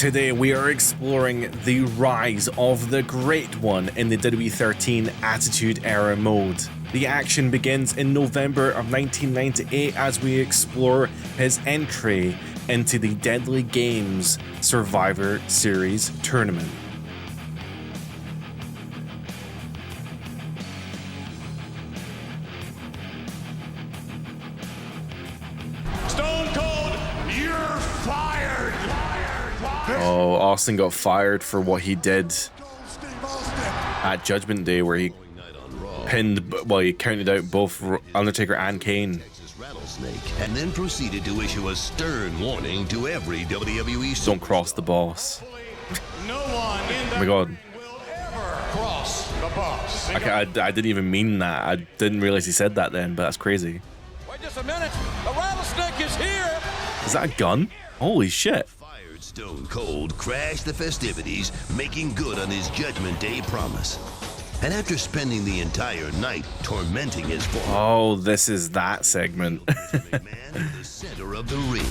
Today we are exploring the rise of the Great One in the WWE 13 Attitude Era mode. The action begins in November of 1998 as we explore his entry into the Deadly Games Survivor Series tournament. Oh, Austin got fired for what he did at Judgment Day, where he pinned, well, he counted out both Undertaker and Kane. And then proceeded to issue a stern warning to every WWE. Don't cross the boss. Oh my god. I didn't even mean that. I didn't realize he said that then, but that's crazy. Wait just a minute. The rattlesnake is here. Is that a gun? Holy shit. Stone Cold crashed the festivities, making good on his Judgment Day promise. And after spending the entire night tormenting his former, oh, this is that segment. McMahon in the center of the ring.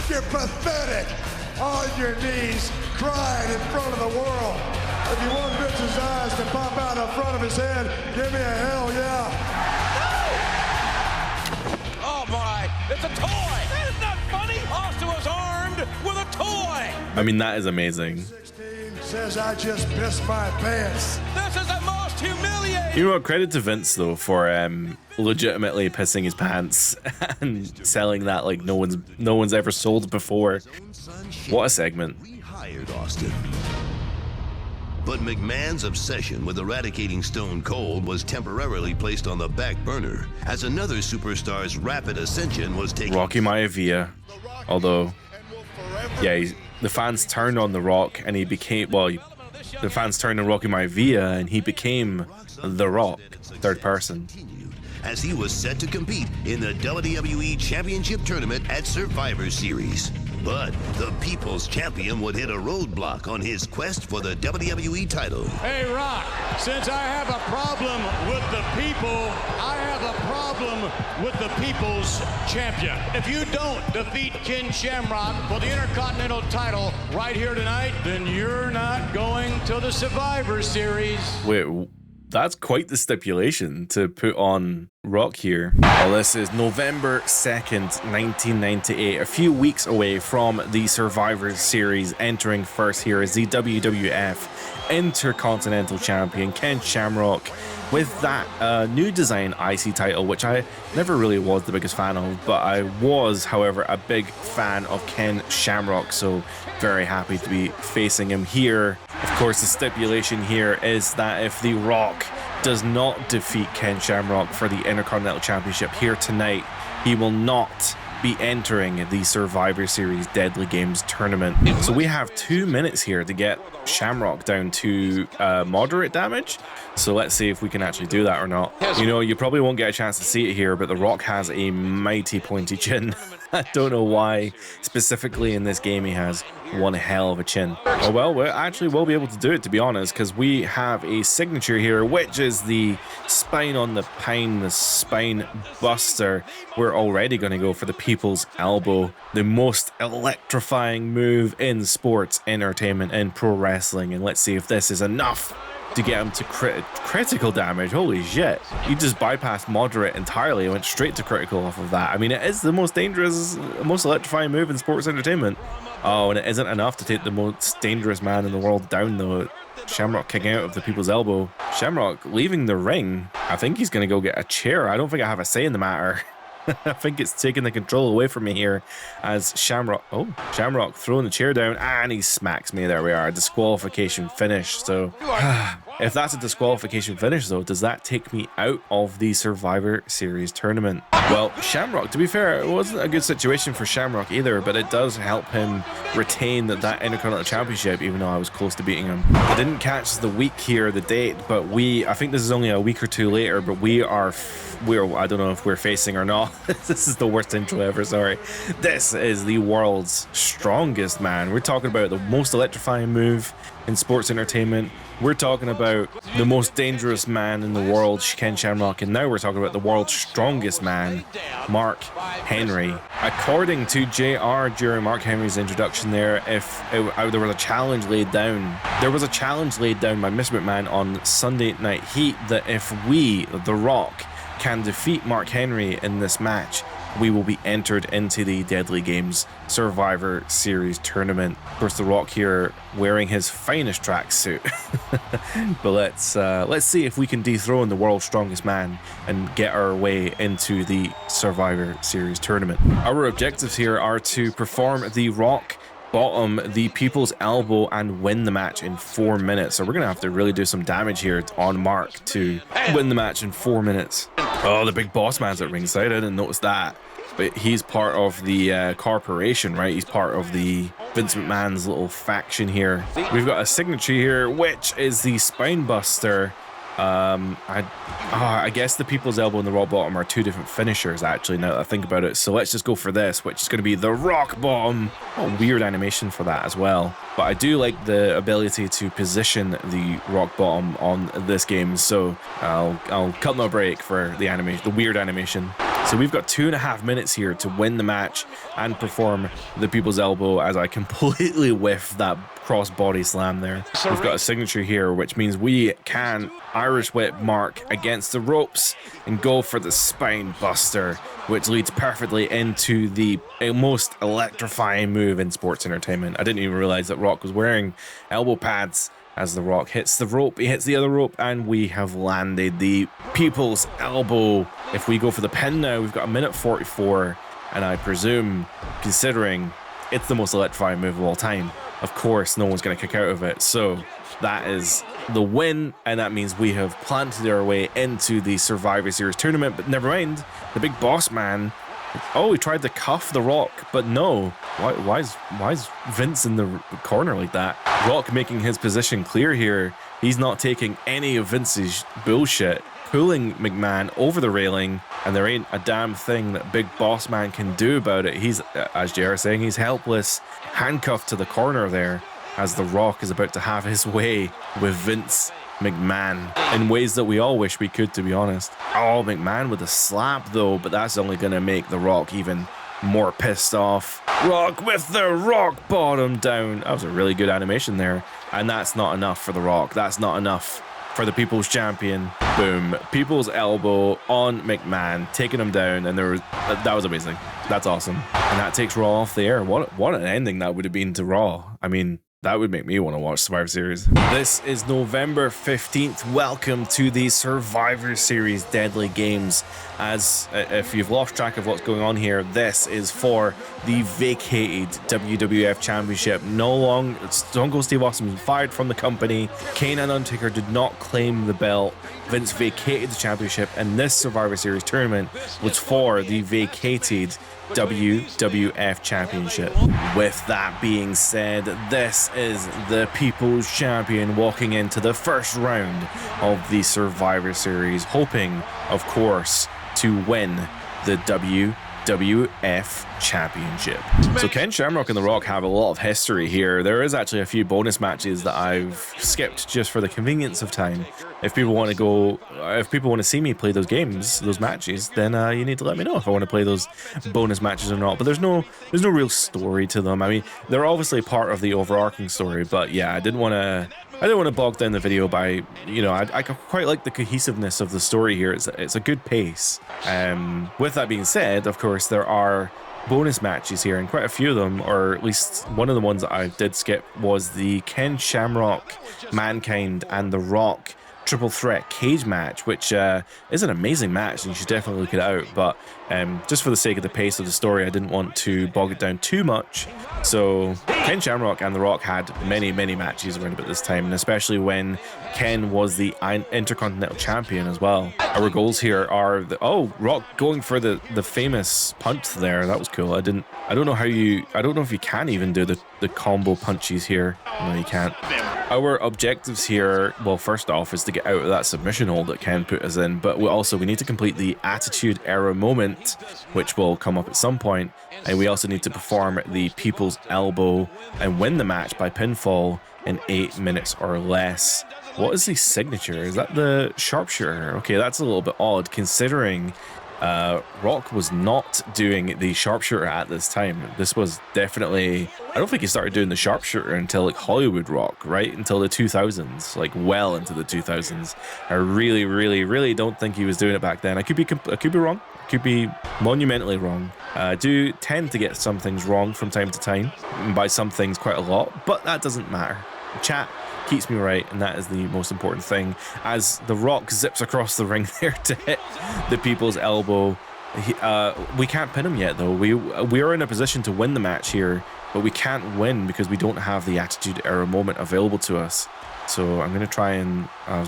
You're pathetic. On your knees, crying in front of the world. If you want Vince's eyes to pop out in front of his head, give me a hell yeah. Oh my, it's a toy. That is not funny. Austin was armed with a toy. I mean, that is amazing. 16 says I just pissed my pants. This is the most humiliating. You know what? Credit to Vince though for legitimately pissing his pants and selling that like no one's ever sold before. What a segment. Rehired Austin. But McMahon's obsession with eradicating Stone Cold was temporarily placed on the back burner as another superstar's rapid ascension was taking. Rocky Maivia, although, yeah, the fans turned on The Rock and he became, well, the fans turned on Rocky Maivia and he became The Rock, third person. As he was set to compete in the WWE Championship Tournament at Survivor Series. But the People's Champion would hit a roadblock on his quest for the WWE title. Hey, Rock, since I have a problem with the people, I have a problem with the People's Champion. If you don't defeat Ken Shamrock for the Intercontinental title right here tonight, then you're not going to the Survivor Series. Wait, that's quite the stipulation to put on Rock here. Well, this is November 2nd, 1998, a few weeks away from the Survivor Series. Entering first here is the WWF Intercontinental Champion Ken Shamrock with that new design IC title, which I never really was the biggest fan of, but I was, however, a big fan of Ken Shamrock, so very happy to be facing him here. Of course, the stipulation here is that if The Rock does not defeat Ken Shamrock for the Intercontinental Championship here tonight, he will not be entering the Survivor Series Deadly Games tournament. So we have 2 minutes here to get Shamrock down to moderate damage. So let's see if we can actually do that or not. You know, you probably won't get a chance to see it here, but The Rock has a mighty pointy chin. I don't know why specifically in this game he has one hell of a chin. Oh well, we actually will be able to do it, to be honest, because we have a signature here, which is the spine on the pine, the spine buster. We're already going to go for the People's Elbow, the most electrifying move in sports entertainment and pro wrestling, and let's see if this is enough to get him to critical damage. Holy shit. You just bypassed moderate entirely and went straight to critical off of that. I mean, it is the most dangerous, most electrifying move in sports entertainment. Oh, and it isn't enough to take the most dangerous man in the world down, though. Shamrock kicking out of the People's Elbow. Shamrock leaving the ring. I think he's going to go get a chair. I don't think I have a say in the matter. I think it's taking the control away from me here as Shamrock throwing the chair down and he smacks me. There we are, disqualification finish. So if that's a disqualification finish though, does that take me out of the Survivor Series tournament? Well, Shamrock, to be fair, it wasn't a good situation for Shamrock either, but it does help him retain that Intercontinental Championship, even though I was close to beating him. I didn't catch the week here, the date, but I think this is only a week or two later, but I don't know if we're facing or not. This is the worst intro ever, sorry. This is the world's strongest man. We're talking about the most electrifying move in sports entertainment. We're talking about the most dangerous man in the world, Ken Shamrock, and now we're talking about the world's strongest man, Mark Henry. According to JR during Mark Henry's introduction there, there was a challenge laid down. There was a challenge laid down by Mr. McMahon on Sunday Night Heat that if we, The Rock, can defeat Mark Henry in this match, we will be entered into the Deadly Games Survivor Series tournament. Of course, The Rock here wearing his finest tracksuit. But let's see if we can dethrone the world's strongest man and get our way into the Survivor Series tournament. Our objectives here are to perform the Rock Bottom, the People's Elbow, and win the match in 4 minutes. So we're gonna have to really do some damage here on Mark to win the match in 4 minutes. Oh, the big boss man's at ringside. I didn't notice that. But he's part of the corporation, right? He's part of the Vince McMahon's little faction here. We've got a signature here, which is the Spine Buster. I guess the People's Elbow and the Rock Bottom are two different finishers, actually, now that I think about it. So let's just go for this, which is going to be the Rock Bottom. Oh, weird animation for that as well. But I do like the ability to position the Rock Bottom on this game, so I'll cut no break for the animation, the weird animation. So we've got 2.5 minutes here to win the match and perform the People's Elbow as I completely whiff that cross-body slam there. We've got a signature here, which means we can Irish whip Mark against the ropes and go for the Spine Buster, which leads perfectly into the most electrifying move in sports entertainment. I didn't even realize that Rock was wearing elbow pads. As the Rock hits the rope, he hits the other rope, and we have landed the People's Elbow. If we go for the pin now, we've got 1:44, and I presume, considering it's the most electrifying move of all time, of course, no one's going to kick out of it. So that is the win, and that means we have planted our way into the Survivor Series tournament. But never mind, the big boss man. Oh, he tried to cuff the Rock, but no. Why is Vince in the corner like that? Rock making his position clear here. He's not taking any of Vince's bullshit, pulling McMahon over the railing, and there ain't a damn thing that Big Boss Man can do about it. He's, as JR is saying, he's helpless, handcuffed to the corner there, as The Rock is about to have his way with Vince McMahon in ways that we all wish we could, to be honest. Oh, McMahon with a slap though, but that's only going to make The Rock even more pissed off. Rock with the Rock Bottom down. That was a really good animation there, and that's not enough for The Rock. That's not enough for the People's Champion. Boom. People's Elbow on McMahon, taking him down, and that was amazing. That's awesome. And that takes Raw off the air. What an ending that would have been to Raw. I mean, that would make me want to watch Survivor Series. This is November 15th. Welcome to the Survivor Series Deadly Games. As if you've lost track of what's going on here, this is for the vacated WWF Championship. Stone Cold Steve Austin was fired from the company. Kane and Undertaker did not claim the belt. Vince vacated the championship, and this Survivor Series tournament was for the vacated WWF Championship. With that being said, this is the People's Champion walking into the first round of the Survivor Series, hoping, of course, to win the WWF Championship. So Ken Shamrock and The Rock have a lot of history here. There is actually a few bonus matches that I've skipped just for the convenience of time. If people want to see me play those matches, then you need to let me know if I want to play those bonus matches or not. But there's no real story to them. I mean, they're obviously part of the overarching story, but yeah, I didn't want to bog down the video by, I quite like the cohesiveness of the story here. It's a good pace. With that being said, of course, there are bonus matches here, and quite a few of them, or at least one of the ones that I did skip, was the Ken Shamrock, Mankind, and The Rock triple threat cage match, which is an amazing match, and you should definitely look it out. But just for the sake of the pace of the story, I didn't want to bog it down too much. So Ken Shamrock and The Rock had many matches around about this time, and especially when Ken was the Intercontinental Champion as well. Our goals here are Rock going for the famous punch there. That was cool. I don't know if you can even do the combo punches here. No, you can't. Our objectives here, well, first off, is to get out of that submission hold that Ken put us in, but we need to complete the Attitude Era moment, tournament, which will come up at some point. And we also need to perform the People's Elbow and win the match by pinfall in 8 minutes or less. What is the signature? Is that the sharpshooter? Okay, that's a little bit odd considering Rock was not doing the sharpshooter at this time. This was definitely, I don't think he started doing the sharpshooter until like Hollywood Rock, right? Until the 2000s, like well into the 2000s. I really don't think he was doing it back then. I could be wrong. I could be monumentally wrong. I do tend to get some things wrong from time to time, and by some things quite a lot, but that doesn't matter. Chat keeps me right, and that is the most important thing. As The Rock zips across the ring there to hit the People's Elbow. We can't pin him yet, though. We are in a position to win the match here, but we can't win because we don't have the Attitude Era moment available to us. So I was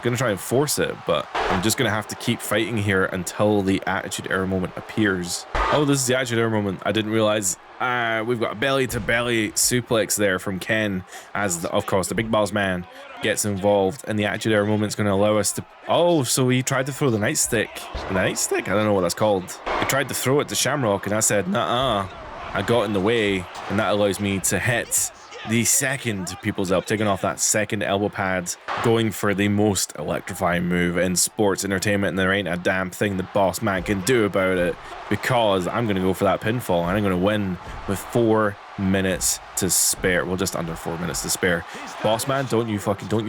gonna try and force it, but I'm just gonna have to keep fighting here until the Attitude Era moment appears. Oh, this is the Attitude Era moment. I didn't realize. We've got a belly-to-belly suplex there from Ken, as of course the Big Boss Man gets involved, and the Attitude Era moment's going to allow us to. Oh, so he tried to throw the nightstick. Nightstick? I don't know what that's called. He tried to throw it to Shamrock, and I said, "Nuh-uh." I got in the way, and that allows me to hit the second People's Elbow, taking off that second elbow pad, going for the most electrifying move in sports entertainment, and there ain't a damn thing the Boss Man can do about it, because I'm going to go for that pinfall, and I'm going to win with 4 minutes to spare. Well, just under 4 minutes to spare. Boss Man, don't you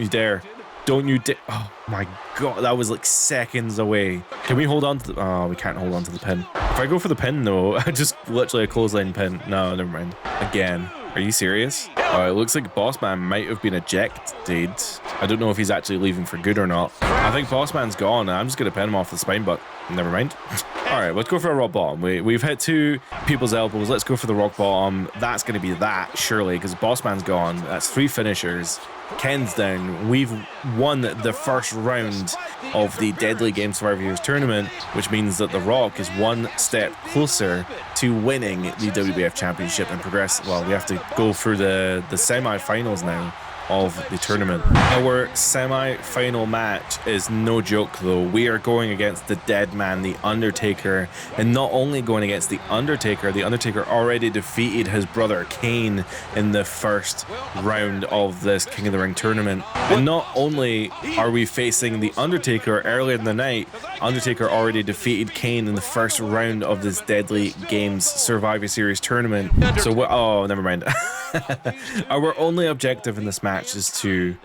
dare. Don't you dare. Oh my god, that was like seconds away. Can we hold on to the... Oh, we can't hold on to the pin. If I go for the pin, though, just literally a clothesline pin. No, never mind. Again. Are you serious? It looks like Boss Man might have been ejected. I don't know if he's actually leaving for good or not. I think Boss Man's gone. I'm just going to pin him off the spine, but never mind. Alright, let's go for a rock bottom. We've hit 2 People's Elbows. Let's go for the rock bottom. That's going to be that, surely, because Boss Man's gone. That's 3 finishers. Ken's down. We've won the first round of the Deadly Game Survivor Series tournament, which means that The Rock is 1 step closer to winning the WWF Championship and progress. Well, we have to go through the semi-finals now of the tournament. Our semi-final match is no joke, though. We are going against the Dead Man, The Undertaker, and not only going against The Undertaker already defeated his brother Kane in the first round of this King of the Ring tournament. And not only are we facing The Undertaker earlier in the night, Undertaker already defeated Kane in the first round of this Deadly Games Survivor Series tournament. So, oh, never mind. Our only objective in this match is to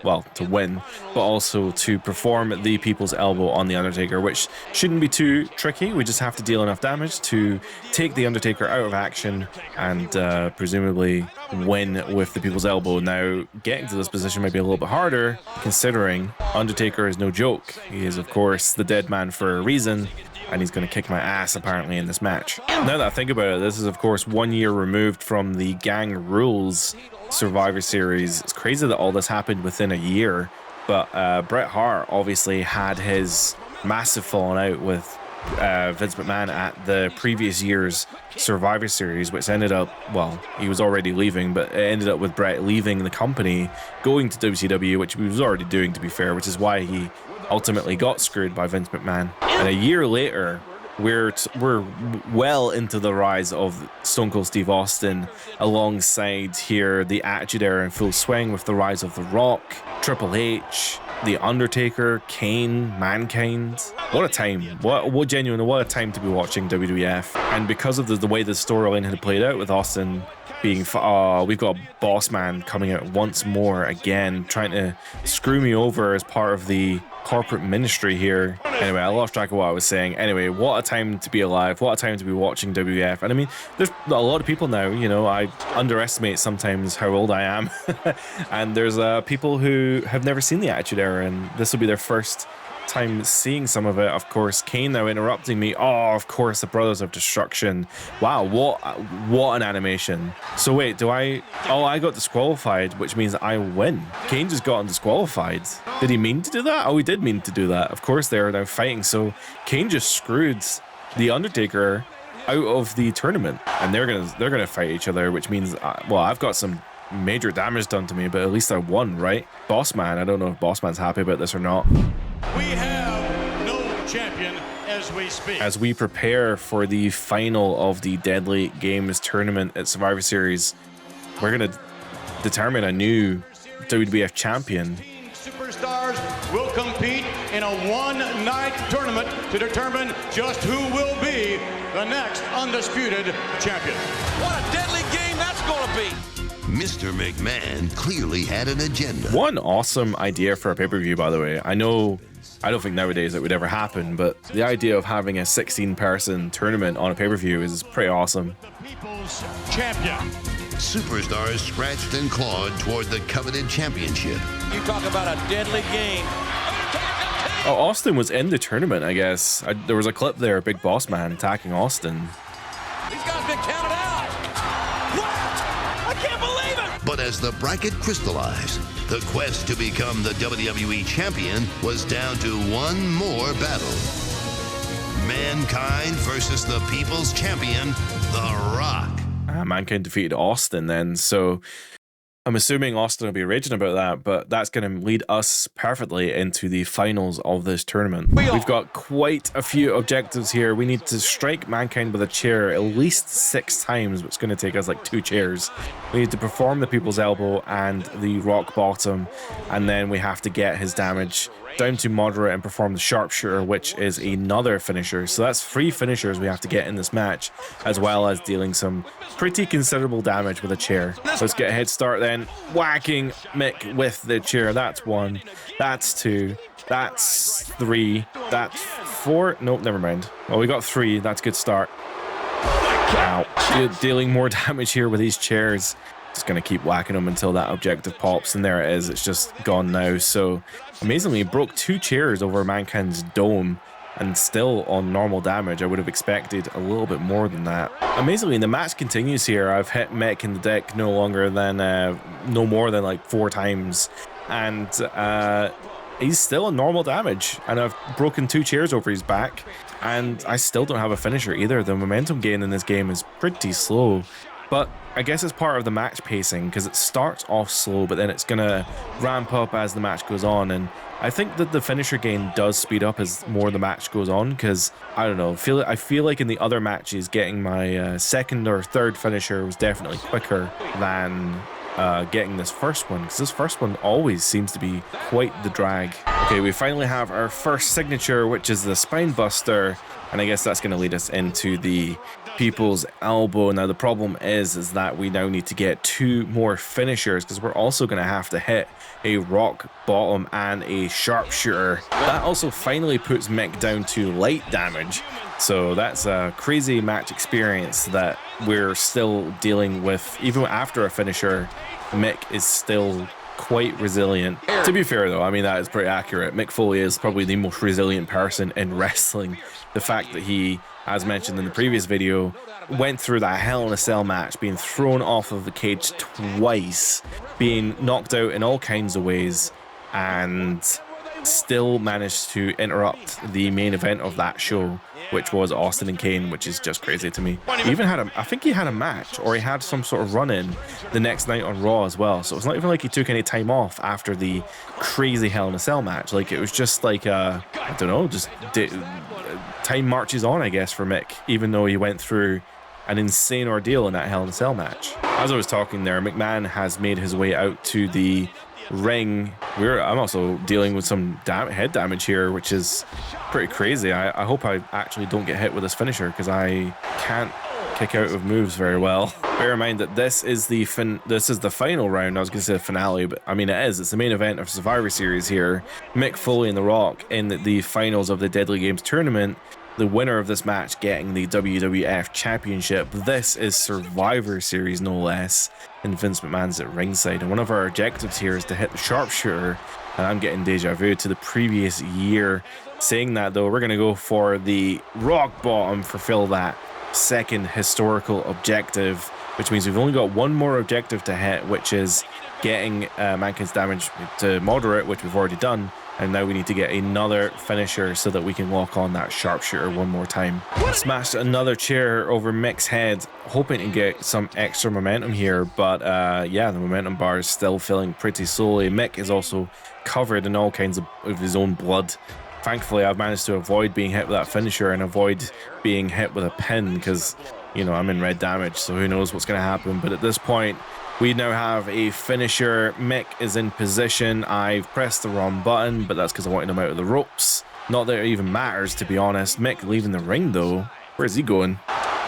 win, but also to perform the People's Elbow on The Undertaker, which shouldn't be too tricky. We just have to deal enough damage to take The Undertaker out of action and presumably win with the People's Elbow. Now, getting to this position might be a little bit harder, considering Undertaker is no joke. He is, of course, the Dead Man for a reason, and he's going to kick my ass apparently in this match. Now that I think about it, this is of course 1 year removed from the Gang Rules Survivor Series. It's crazy that all this happened within a year, but Bret Hart obviously had his massive falling out with Vince McMahon at the previous year's Survivor Series, which ended up, well, he was already leaving, but it ended up with Bret leaving the company, going to WCW, which he was already doing, to be fair, which is why he ultimately got screwed by Vince McMahon. And a year later, we're well into the rise of Stone Cold Steve Austin, alongside here the Attitude Era in full swing with the rise of The Rock, Triple H, The Undertaker, Kane, Mankind. What a time. What a time to be watching WWF. And because of the way the storyline had played out with Austin being, we've got Boss Man coming out once more again, trying to screw me over as part of the corporate ministry here. Anyway, I lost track of what I was saying. Anyway, what a time to be alive. What a time to be watching WWF. And I mean, there's a lot of people now, you know, I underestimate sometimes how old I am. And there's people who have never seen the Attitude Era, and this will be their first time seeing some of it. Of course, Kane now interrupting me. Oh, of course, the Brothers of Destruction. Wow, what an animation. So wait, I got disqualified, which means I win. Kane just got disqualified. Did he mean to do that? Oh, he did mean to do that. Of course, they're now fighting. So Kane just screwed The Undertaker out of the tournament, and they're gonna fight each other, which means I've got some major damage done to me, but at least I won, right? Boss Man, I don't know if Boss Man's happy about this or not. We have no champion as we speak. As we prepare for the final of the Deadly Games tournament at Survivor Series, we're going to determine a new WWF champion. Superstars will compete in a one-night tournament to determine just who will be the next undisputed champion. What a deadly game that's going to be. Mr. McMahon clearly had an agenda. One awesome idea for a pay-per-view, by the way. I don't think nowadays it would ever happen, but the idea of having a 16-person tournament on a pay-per-view is pretty awesome. The people's champion. Superstars scratched and clawed toward the coveted championship. You talk about a deadly game. Oh, Austin was in the tournament, I guess. There was a clip there, Big Boss Man attacking Austin. These guys been counted out. What? I can't believe it. But as the bracket crystallized, the quest to become the WWE champion was down to one more battle. Mankind versus the people's champion, The Rock. Mankind defeated Austin then, so I'm assuming Austin will be raging about that, but that's going to lead us perfectly into the finals of this tournament. We've got quite a few objectives here. We need to strike Mankind with a chair at least 6 times, which is going to take us like 2 chairs. We need to perform the People's Elbow and the Rock Bottom, and then we have to get his damage down to moderate and perform the Sharpshooter, which is another finisher. So that's 3 finishers we have to get in this match, as well as dealing some pretty considerable damage with a chair. Let's get a head start then. Whacking Mick with the chair. That's 1. That's 2. That's 3. That's 4. Nope, never mind. Well, we got 3. That's a good start. Wow. Dealing more damage here with these chairs. Just going to keep whacking them until that objective pops, and there it is. It's just gone now. So amazingly, broke 2 chairs over Mankind's dome and still on normal damage. I would have expected a little bit more than that. Amazingly, the match continues here. I've hit Mick in the deck no more than like 4 times, and he's still on normal damage, and I've broken 2 chairs over his back, and I still don't have a finisher either. The momentum gain in this game is pretty slow, but I guess it's part of the match pacing, because it starts off slow, but then it's gonna ramp up as the match goes on. And I think that the finisher gain does speed up as more the match goes on, because I don't know, I feel like in the other matches getting my second or third finisher was definitely quicker than getting this first one, because this first one always seems to be quite the drag. Okay, we finally have our first signature, which is the Spine Buster, and I guess that's going to lead us into the People's Elbow. Now the problem is that we now need to get 2 more finishers, because we're also going to have to hit a Rock Bottom and a Sharpshooter. That also finally puts Mick down to light damage, so that's a crazy match experience that we're still dealing with. Even after a finisher, Mick is still quite resilient. To be fair though, I mean, that is pretty accurate. Mick Foley is probably the most resilient person in wrestling. The fact that he, as mentioned in the previous video, went through that Hell in a Cell match, being thrown off of the cage twice, being knocked out in all kinds of ways, and still managed to interrupt the main event of that show, which was Austin and Kane, which is just crazy to me. He even had I think he had a match, or he had some sort of run-in the next night on Raw as well, so it's not even like he took any time off after the crazy Hell in a Cell match. Like, it was just like, I don't know, just time marches on, I guess, for Mick, even though he went through an insane ordeal in that Hell in a Cell match. As I was talking there, McMahon has made his way out to the ring. I'm also dealing with some head damage here, which is pretty crazy. I hope I actually don't get hit with this finisher, because I can't kick out of moves very well. Bear in mind that this is the final round. I was going to say the finale, but I mean it is. It's the main event of Survivor Series here. Mick Foley and The Rock in the finals of the Deadly Games tournament. The winner of this match getting the WWF Championship. This is Survivor Series, no less, and Vince McMahon's at ringside. And one of our objectives here is to hit the Sharpshooter, and I'm getting deja vu to the previous year. Saying that though, we're going to go for the Rock Bottom, fulfill that second historical objective, which means we've only got one more objective to hit, which is getting Mankind's damage to moderate, which we've already done. And now we need to get another finisher so that we can lock on that Sharpshooter one more time. Smashed another chair over Mick's head, hoping to get some extra momentum here. But yeah, the momentum bar is still filling pretty slowly. Mick is also covered in all kinds of his own blood thankfully I've managed to avoid being hit with that finisher and avoid being hit with a pin because, you know, I'm in red damage, so who knows what's going to happen. But at this point, we now have a finisher. Mick is in position. I've pressed the wrong button, but that's because I wanted him out of the ropes. Not that it even matters, to be honest. Mick leaving the ring, though. Where's he going?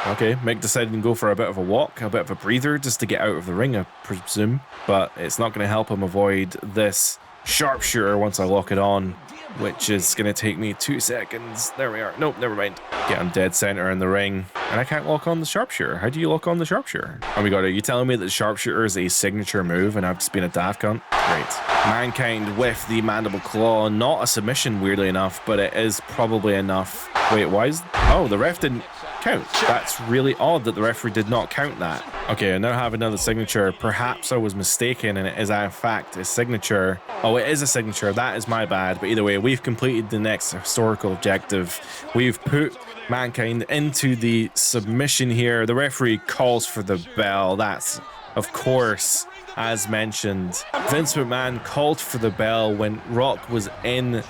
Okay, Mick decided to go for a bit of a walk, a bit of a breather, just to get out of the ring, I presume. But it's not going to help him avoid this sharpshooter once I lock it on, which is going to take me 2 seconds. There we are. Nope, never mind. Get him dead center in the ring. And I can't lock on the sharpshooter. How do you lock on the sharpshooter? Oh my god, are you telling me that the sharpshooter is a signature move and I've just been a daft cunt? Great. Mankind with the mandible claw. Not a submission, weirdly enough, but it is probably enough. Wait, why is... Oh, the ref didn't count. That's really odd that the referee did not count that. Okay, I now have another signature. Perhaps I was mistaken and it is in fact a signature. Oh, it is a signature. That is my bad. But either way, we've completed the next historical objective. We've put Mankind into the submission here. The referee calls for the bell. That's, of course, as mentioned. Vince McMahon called for the bell when Rock was in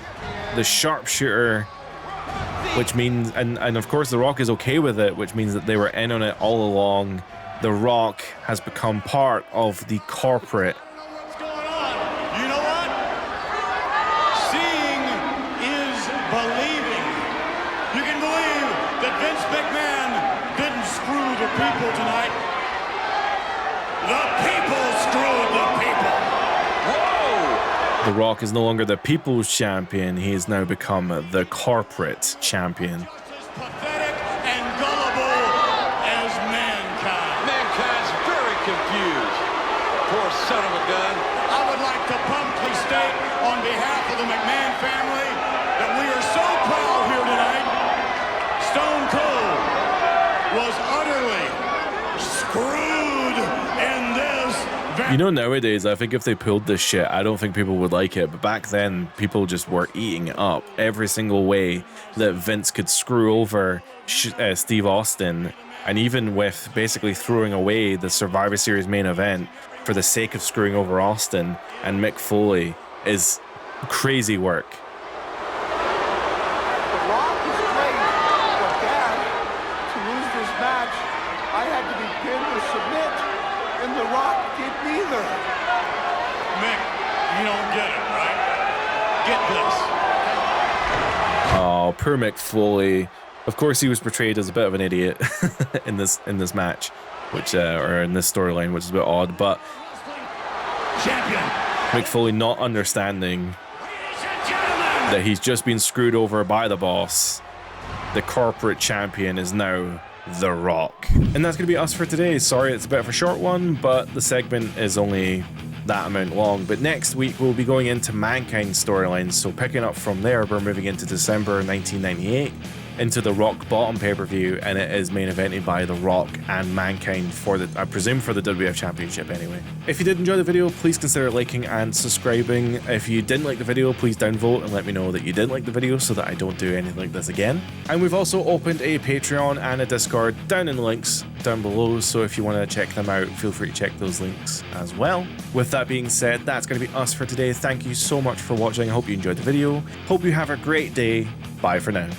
the sharpshooter, which means, and of course The Rock is okay with it, which means that they were in on it all along. The Rock has become part of the corporate. What's going on? You know what? Seeing is believing. You can believe that Vince McMahon didn't screw the people tonight. The people screwed the people. Whoa! The Rock is no longer the people's champion. He has now become the corporate champion. As pathetic and gullible as mankind. Mankind's very confused. Poor son of a gun. I would like to publicly state on behalf of the McMahon family that we are so proud here tonight. Stone Cold was utterly screwed in this. You know, nowadays, I think if they pulled this shit, I don't think people would like it. But back then, people just were eating it up every single way that Vince could screw over Steve Austin. And even with basically throwing away the Survivor Series main event for the sake of screwing over Austin and Mick Foley is crazy work. The Rock is great, but Dad, to lose this match, I had to be pinned or submit, and The Rock did neither. Mick, you don't get it, right? Get this. Oh, poor Mick Foley. Of course, he was portrayed as a bit of an idiot in this match, which or in this storyline, which is a bit odd. But Champion. Mick Foley not understanding that he's just been screwed over by the boss. The corporate champion is now The Rock. And that's going to be us for today. Sorry, it's a bit of a short one, but the segment is only that amount long. But next week, we'll be going into Mankind's storylines. So picking up from there, we're moving into December 1998. Into the Rock Bottom pay-per-view, and it is main evented by The Rock and Mankind for the, I presume, for the WWF Championship anyway. If you did enjoy the video, please consider liking and subscribing. If you didn't like the video, please downvote and let me know that you did like the video so that I don't do anything like this again. And we've also opened a Patreon and a Discord down in the links down below, so if you want to check them out, feel free to check those links as well. With that being said, that's going to be us for today. Thank you so much for watching. I hope you enjoyed the video. Hope you have a great day. Bye for now.